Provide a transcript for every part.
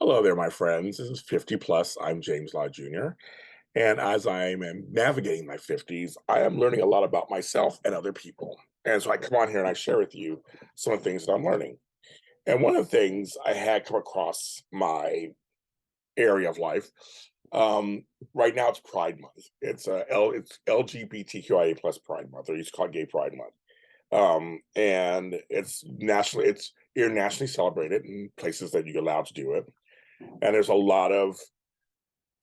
Hello there, my friends. This is 50 Plus. I'm James Law Jr. And as I am navigating my 50s, I am learning a lot about myself and other people. And so I come on here and I share with you some of the things that I'm learning. And one of the things I had come across my area of life, um, right now it's Pride Month. It's LGBTQIA plus Pride Month, or you call it Gay Pride Month. And it's internationally celebrated in places that you're allowed to do it. And there's a lot of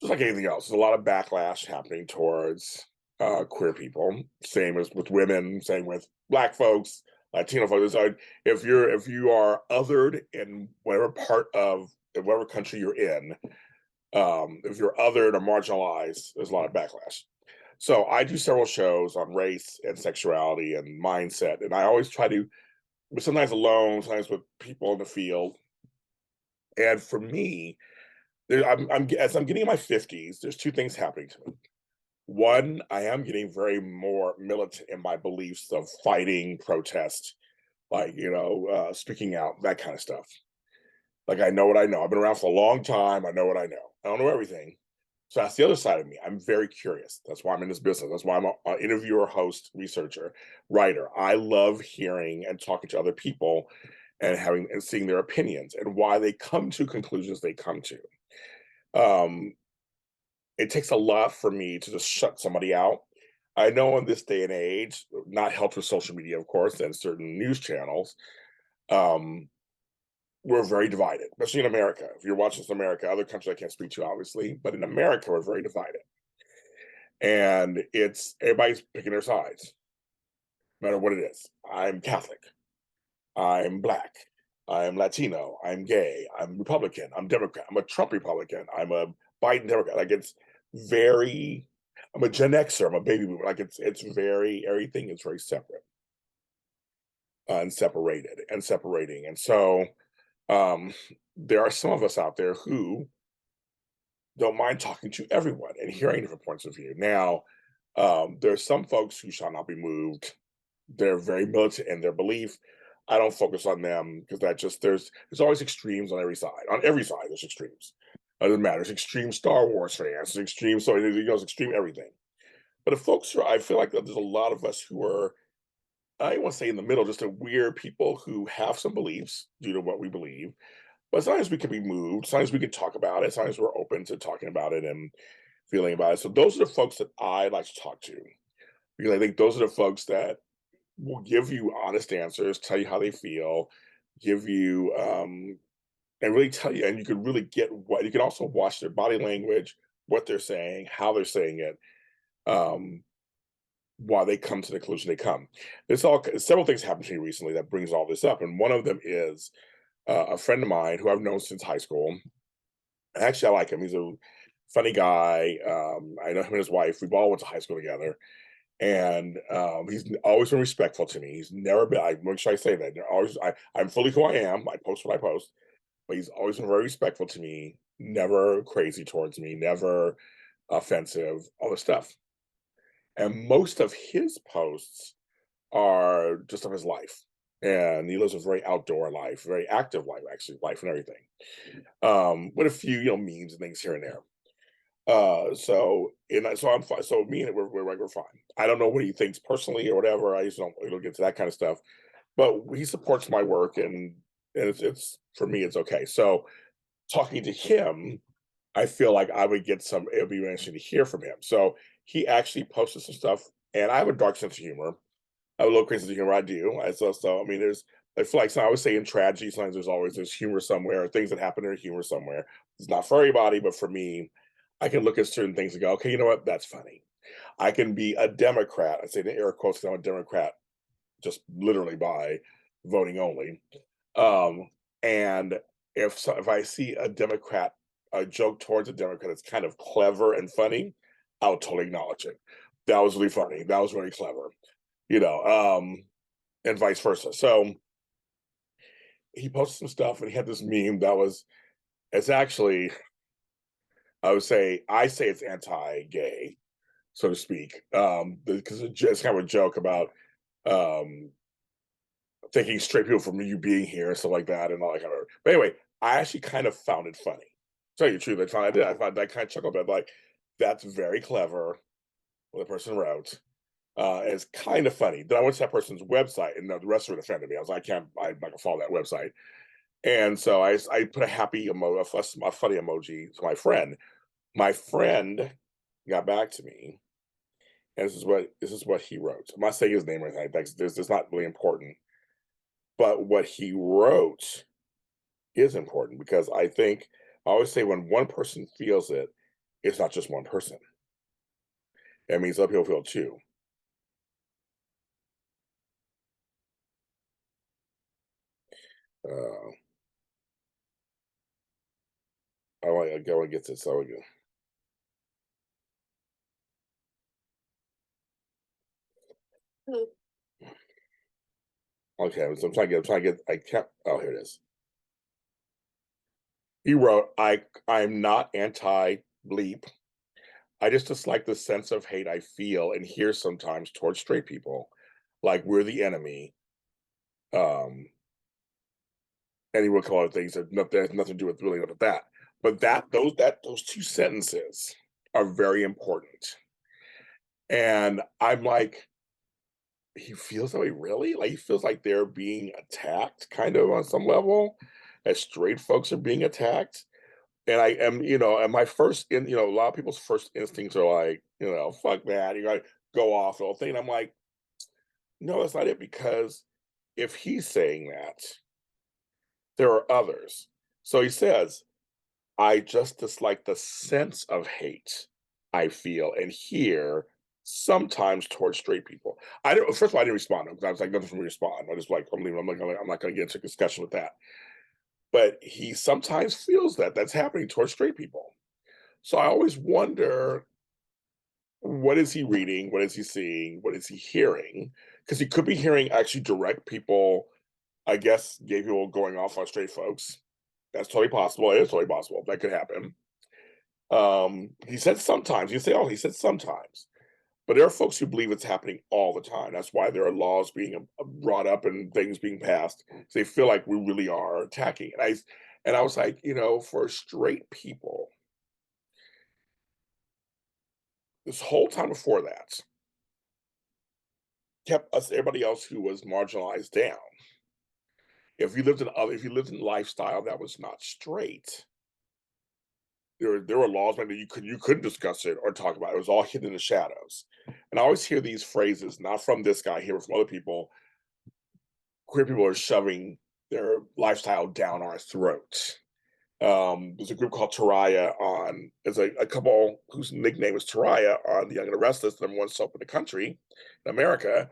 just like anything else, there's a lot of backlash happening towards queer people. Same as with women, same with black folks, Latino folks. If you are othered in whatever country you're in, if you're othered or marginalized, there's a lot of backlash. So I do several shows on race and sexuality and mindset, and I always try to, sometimes alone, sometimes with people in the field. And for me, as I'm getting in my 50s, there's two things happening to me. One, I am getting very more militant in my beliefs of fighting, protest, speaking out, that kind of stuff. Like I know what I know. I've been around for a long time. I know what I know. I don't know everything. So that's the other side of me. I'm very curious. That's why I'm in this business. That's why I'm an interviewer, host, researcher, writer. I love hearing and talking to other people and having and seeing their opinions and why they come to conclusions they come to. Um, it takes a lot for me to just shut somebody out. I know in this day and age, not helped with social media, of course, and certain news channels, um, we're very divided, especially in America. If you're watching this in America, other countries I can't speak to, obviously, but in America, we're very divided. And it's everybody's picking their sides, no matter what it is. I'm Catholic. I'm black. I'm Latino. I'm gay. I'm Republican. I'm Democrat. I'm a Trump Republican. I'm a Biden Democrat. Like it's very. I'm a Gen Xer. I'm a baby boomer. Like it's very everything is very separate and separated and separating. And so um, there are some of us out there who don't mind talking to everyone and hearing different points of view. Now, there's some folks who shall not be moved. They're very militant in their belief. I don't focus on them because that just there's always extremes on every side. On every side, there's extremes. It doesn't matter. There's extreme Star Wars fans, there's extreme, so it's extreme everything. But the folks are, I feel like that there's a lot of us who are, I don't want to say in the middle, just a weird people who have some beliefs due to what we believe. But sometimes we can be moved. Sometimes we can talk about it. Sometimes we're open to talking about it and feeling about it. So those are the folks that I like to talk to because I think those are the folks that will give you honest answers, tell you how they feel, give you and really tell you, and you can really get what you can also watch their body language, what they're saying, how they're saying it, um, why they come to the conclusion they come. There's all several things happened to me recently that brings all this up, and one of them is a friend of mine who I've known since high school. Actually, I like him. He's a funny guy. I know him and his wife. We've all went to high school together, and he's always been respectful to me. He's never been. I make sure I say that. They're always. I'm fully who I am. I post what I post, but he's always been very respectful to me. Never crazy towards me. Never offensive. All this stuff. And most of his posts are just of his life. And he lives a very outdoor life, very active life, actually, life and everything. With a few, memes and things here and there. So I'm fine. So me and it, we're fine. I don't know what he thinks personally or whatever. I just don't get to that kind of stuff. But he supports my work, and it's for me, it's okay. So talking to him, I feel like I would get some. It would be interesting to hear from him. So he actually posted some stuff, and I have a dark sense of humor. I have a little crazy sense of humor. I do. I mean, there's. I feel like I always say in tragedy, sometimes there's humor somewhere, things that happen, there's humor somewhere. It's not for everybody, but for me, I can look at certain things and go, okay, you know what? That's funny. I can be a Democrat. I say in air quotes, 'cause I'm a Democrat, just literally by voting only. Um, and if I see a Democrat, a joke towards a Democrat that's kind of clever and funny, I'll totally acknowledge it. That was really funny. That was very clever, you know, and vice versa. So he posted some stuff and he had this meme that was, it's actually, I say it's anti-gay, so to speak, because it's kind of a joke about um, thinking straight people from you being here and stuff like that, and all that kind of. But anyway, I actually kind of found it funny. Tell you the truth, I did. I thought that kind of chuckled, but like, that's very clever what the person wrote. It's kind of funny. Then I went to that person's website, and the rest of it offended me. I was like, I'm not gonna follow that website. And so I put a happy a funny emoji to my friend. My friend got back to me, and this is what he wrote. I'm not saying his name or anything. This is not really important, but what he wrote is important because I think I always say when one person feels it, it's not just one person. It means other people feel it too. Uh, I want to get this. So again. Okay, so I'm trying to get. I kept. Oh, here it is. He wrote, I'm not anti bleep. I just dislike the sense of hate I feel and hear sometimes towards straight people, like we're the enemy. Um, and he would call it things that has nothing to do with really with that. But those two sentences are very important. And I'm like, he feels that way, really? Like he feels like they're being attacked, kind of on some level, as straight folks are being attacked. And I am, and my first a lot of people's first instincts are like, fuck that. You gotta go off the whole thing. And I'm like, no, that's not it. Because if he's saying that, there are others. So he says, I just dislike the sense of hate I feel and hear sometimes towards straight people. I don't first of all, I didn't respond to him because I was like, nothing for me to respond. I just like, I'm leaving. I'm not gonna get into a discussion with that. But he sometimes feels that that's happening towards straight people. So I always wonder, what is he reading? What is he seeing? What is he hearing? Because he could be hearing actually direct people, I guess, gay people going off on straight folks. That's totally possible. It is totally possible. That could happen. He said sometimes. You say, oh, he said sometimes. But there are folks who believe it's happening all the time. That's why there are laws being brought up and things being passed. So they feel like we really are attacking. And I was like, for straight people, this whole time before that, kept us everybody else who was marginalized down. If you lived in a lifestyle that was not straight, there were laws that you couldn't discuss it or talk about it. It was all hidden in the shadows. And I always hear these phrases, not from this guy, here from other people. Queer people are shoving their lifestyle down our throats. There's a group called Taraya there's a couple whose nickname is Taraya on the Young and the Restless, the number one soap in the country, in America.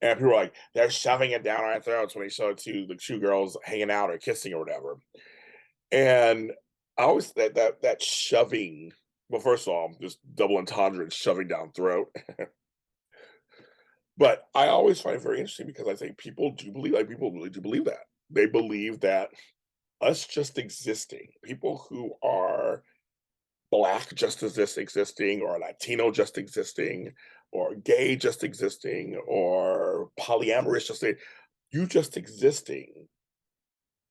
And people are like, they're shoving it down our throats when they show it to the two girls hanging out or kissing or whatever. And I always that shoving. Well, first of all, just double entendre and shoving down throat. But I always find it very interesting because I think people do believe, like people really do believe that. They believe that us just existing, people who are black just as this existing, or Latino just existing, or gay just existing, or polyamorous you just existing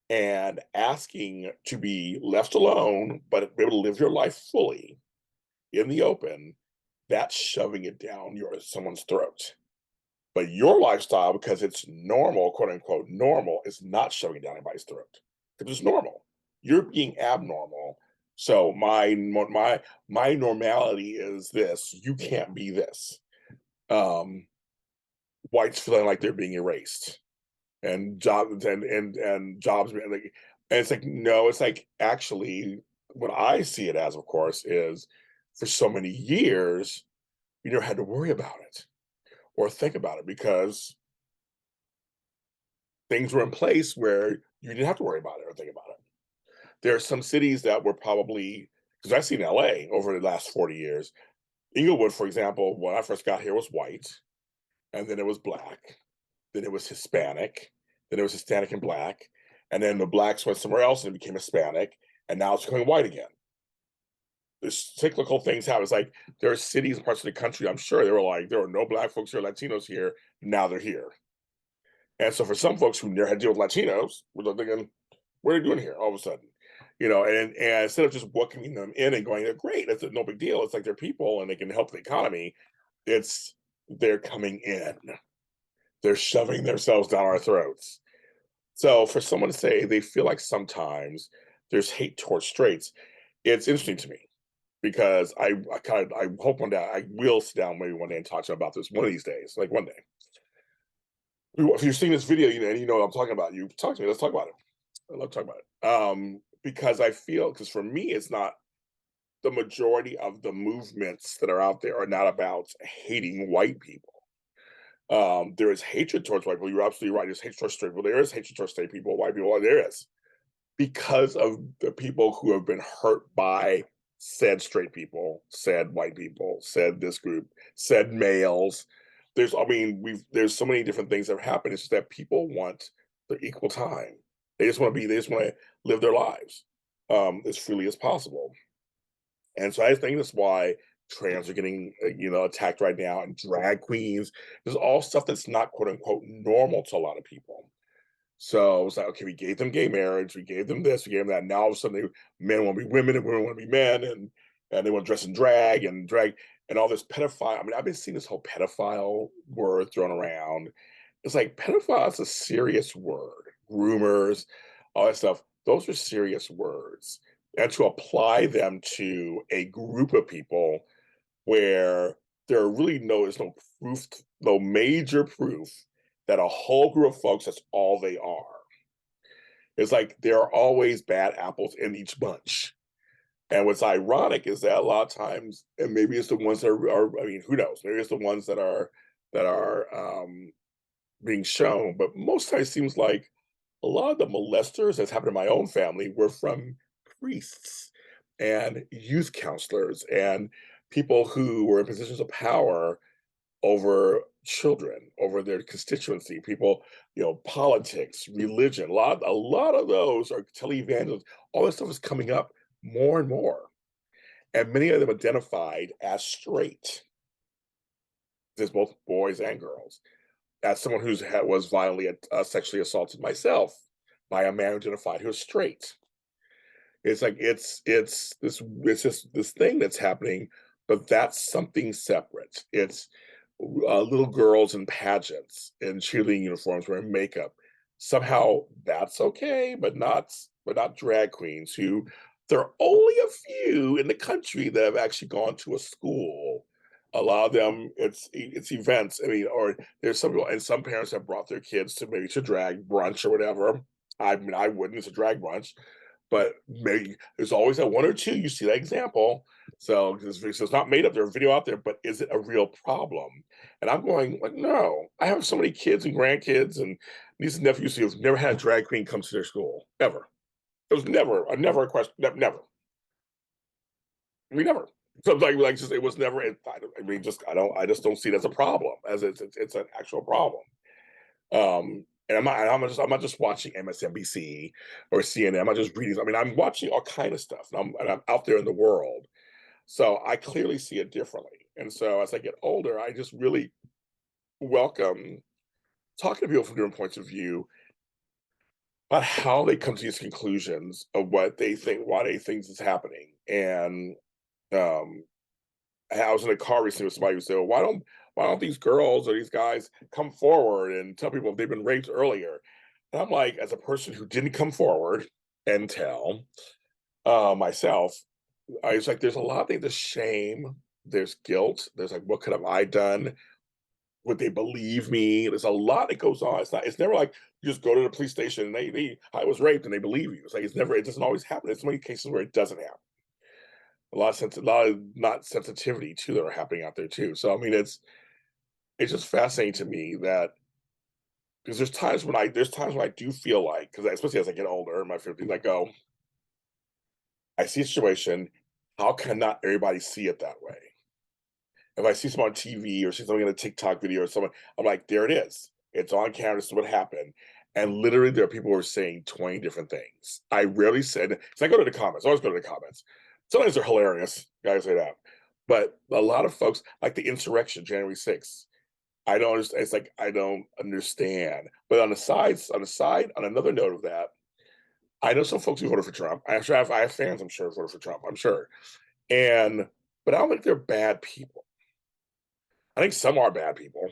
and asking to be left alone, but be able to live your life fully in the open, that's shoving it down someone's throat. But your lifestyle, because it's normal, quote unquote, normal, is not shoving it down anybody's throat. Because it's normal. You're being abnormal. So my normality is this. You can't be this. Um, Whites feeling like they're being erased, and jobs being like, and it's like, no, it's like, actually, what I see it as, of course, is for so many years you never had to worry about it or think about it because things were in place where you didn't have to worry about it or think about it. There are some cities that were probably, because I've seen LA over the last 40 years. Inglewood, for example, when I first got here was white, and then it was black, then it was Hispanic, then it was Hispanic and black, and then the blacks went somewhere else and it became Hispanic, and now it's becoming white again. There's cyclical things happen. It's like there are cities and parts of the country, I'm sure they were like, there were no black folks here, Latinos here, now they're here. And so for some folks who never had to deal with Latinos, we're thinking, what are you doing here all of a sudden? and instead of just welcoming them in and going, they're great, it's no big deal. It's like they're people and they can help the economy. It's they're coming in, they're shoving themselves down our throats. So for someone to say they feel like sometimes there's hate towards straights, it's interesting to me because I hope one day I will sit down maybe one day and talk to them about this one of these days, like one day. If you're seeing this video, and you know what I'm talking about, you talk to me. Let's talk about it. I love talking about it. Because I feel because for me, it's not the majority of the movements that are out there are not about hating white people. There is hatred towards white people. You're absolutely right. There's hatred towards straight people. There is hatred towards straight people, white people. There is because of the people who have been hurt by said straight people, said white people, said this group, said males. There's so many different things that have happened. It's just that people want their equal time. They just want to live their lives as freely as possible. And so I think that's why trans are getting, attacked right now, and drag queens. There's all stuff that's not quote unquote normal to a lot of people. So it's like, okay, we gave them gay marriage, we gave them this, we gave them that. Now all of a sudden, men want to be women and women want to be men, and they want to dress in drag and all this pedophile. I mean, I've been seeing this whole pedophile word thrown around. It's like pedophile is a serious word. Groomers, all that stuff. Those are serious words, and to apply them to a group of people where there's no proof, no major proof that a whole group of folks, that's all they are. It's like there are always bad apples in each bunch. And what's ironic is that a lot of times, and maybe it's the ones that I mean, who knows? Maybe it's the ones that are being shown, but most times it seems like a lot of the molesters that's happened in my own family were from priests and youth counselors and people who were in positions of power over children, over their constituency, people, politics, religion. A lot of those are televangelists. All this stuff is coming up more and more. And many of them identified as straight. There's both boys and girls. As someone was violently sexually assaulted myself by a man who identified who was straight. It's like it's just this thing that's happening, but that's something separate. It's little girls in pageants in cheerleading uniforms wearing makeup. Somehow that's okay, but not drag queens who there are only a few in the country that have actually gone to a school. A lot of them, it's events. I mean, or there's some people, and some parents have brought their kids to maybe to drag brunch or whatever. I mean, I wouldn't. It's a drag brunch, but maybe there's always that one or two you see that example. So it's not made up. There's a video out there, but is it a real problem? And I'm going like, no. I have so many kids and grandkids and nieces and nephews who've never had a drag queen come to their school ever. It was never a question. Never. We never. So like just it was never. I mean, I just don't see it as a problem. As it's an actual problem. And I'm not just watching MSNBC or CNN. I'm not just reading. I mean, I'm watching all kind of stuff, and I'm out there in the world. So I clearly see it differently. And so as I get older, I just really welcome talking to people from different points of view about how they come to these conclusions of what they think, why they think is happening. And um, I was in a car recently with somebody who said, well, why don't these girls or these guys come forward and tell people if they've been raped earlier? And I'm like, as a person who didn't come forward and tell myself, I was like, there's a lot of things. There's shame, there's guilt, there's like, what could have I done? Would they believe me? There's a lot that goes on. It's never like you just go to the police station and I was raped and they believe you. It's like it doesn't always happen. There's so many cases where it doesn't happen. A lot of not sensitivity too that are happening out there too. So I mean, it's just fascinating to me that because there's times when I do feel like because especially as I get older in my 50s, I go, I see a situation. How can not everybody see it that way? If I see someone on TV or see something in a TikTok video or someone, I'm like, there it is. It's on camera. This is what happened. And literally, there are people who are saying 20 different things. I rarely said, because I go to the comments, I always go to the comments. Sometimes they're hilarious. Gotta say that. But a lot of folks, like the insurrection, January 6th, I don't understand. It's like, I don't understand. But on another note of that, I know some folks who voted for Trump. I have fans, I'm sure, who voted for Trump, I'm sure. And but I don't think they're bad people. I think some are bad people,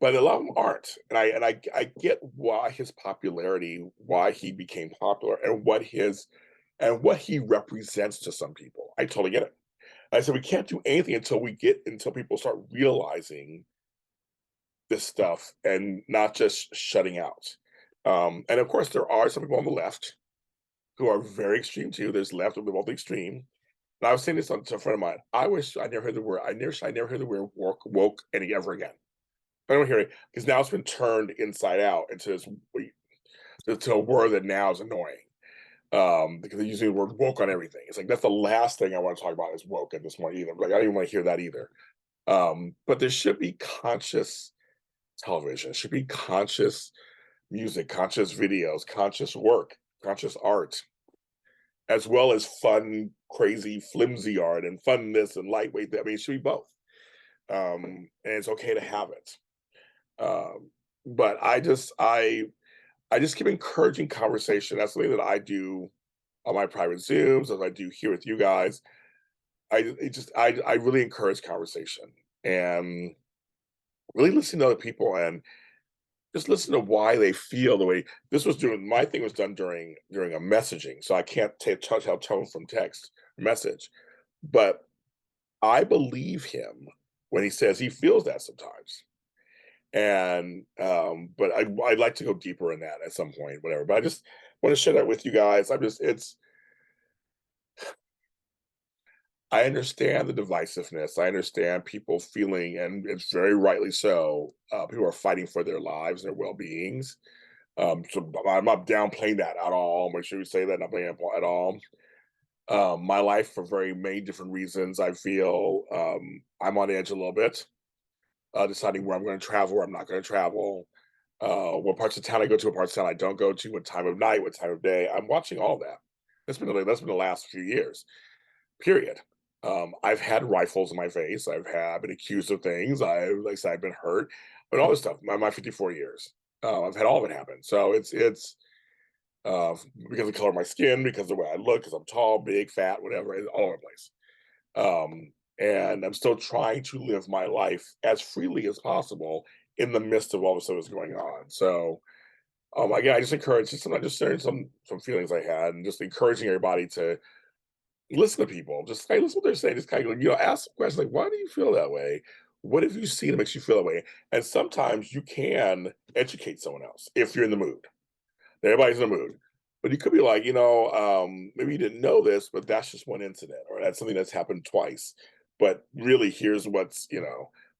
but a lot of them aren't. And I get why his popularity, why he became popular, and what he represents to some people. I totally get it. I said we can't do anything until people start realizing this stuff and not just shutting out. And of course, there are some people on the left who are very extreme too. There's left of the both extreme. And I was saying this to a friend of mine. I wish I never heard the word. I never heard the word woke any ever again. I don't hear it because now it's been turned inside out into to a word that now is annoying. Because they use the word woke on everything. It's like that's the last thing I want to talk about is woke at this point either. Like I don't even want to hear that either. But there should be conscious television. Should be conscious music, conscious videos, conscious work, conscious art, as well as fun, crazy, flimsy art and funness and lightweight. I mean, it should be both. And it's okay to have it. But I just keep encouraging conversation. That's something that I do on my private Zooms, as I do here with you guys. I really encourage conversation and really listen to other people and just listen to why they feel the way this was doing. My thing was done during a messaging, so I can't tell tone from text message. But I believe him when he says he feels that sometimes. And but I'd like to go deeper in that at some point, whatever. But I just want to share that with you guys. I understand the divisiveness. I understand people feeling, and it's very rightly so. People are fighting for their lives and their well beings. So I'm not downplaying that at all. Make sure you say that, not playing it at all. My life, for very many different reasons, I feel I'm on edge a little bit, deciding where I'm going to travel, where I'm not going to travel, what parts of town I go to, what parts of town I don't go to, what time of night, what time of day. I'm watching all that. That's been the last few years. Period. I've had rifles in my face. I've been accused of things. Like I said, I've been hurt, but all this stuff. My 54 years, I've had all of it happen. So it's because of the color of my skin, because of the way I look, because I'm tall, big, fat, whatever, it's all over the place. And I'm still trying to live my life as freely as possible in the midst of all the stuff that's going on. So again, I just encourage I'm just sharing some feelings I had and just encouraging everybody to listen to people. Just hey, listen what they're saying. Just kind of ask questions like, why do you feel that way? What have you seen that makes you feel that way? And sometimes you can educate someone else if you're in the mood. Everybody's in the mood. But you could be like, maybe you didn't know this, but that's just one incident, or that's something that's happened twice. But really, here's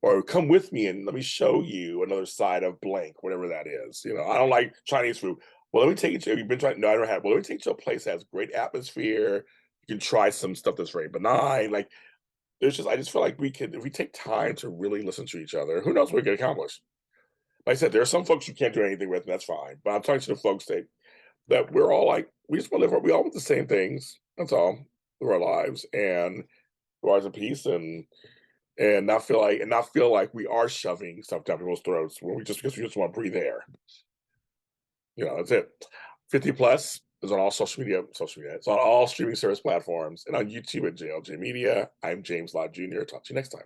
or come with me and let me show you another side of blank, whatever that is. I don't like Chinese food. Well, let me take you to, you've been trying, no, I don't have. Well, let me take you to a place that has great atmosphere. You can try some stuff that's very benign. Like, I just feel like if we take time to really listen to each other, who knows what we can accomplish. Like I said, there are some folks you can't do anything with, and that's fine. But I'm talking to the folks that we're all like, we just want to live, we all want the same things. That's all. Live our lives and lives in peace and not feel like we are shoving stuff down people's throats when because we just want to breathe air. That's it. 50 plus is on all social media. It's on all streaming service platforms and on YouTube at JLJ Media. I'm James Lott Jr. Talk to you next time.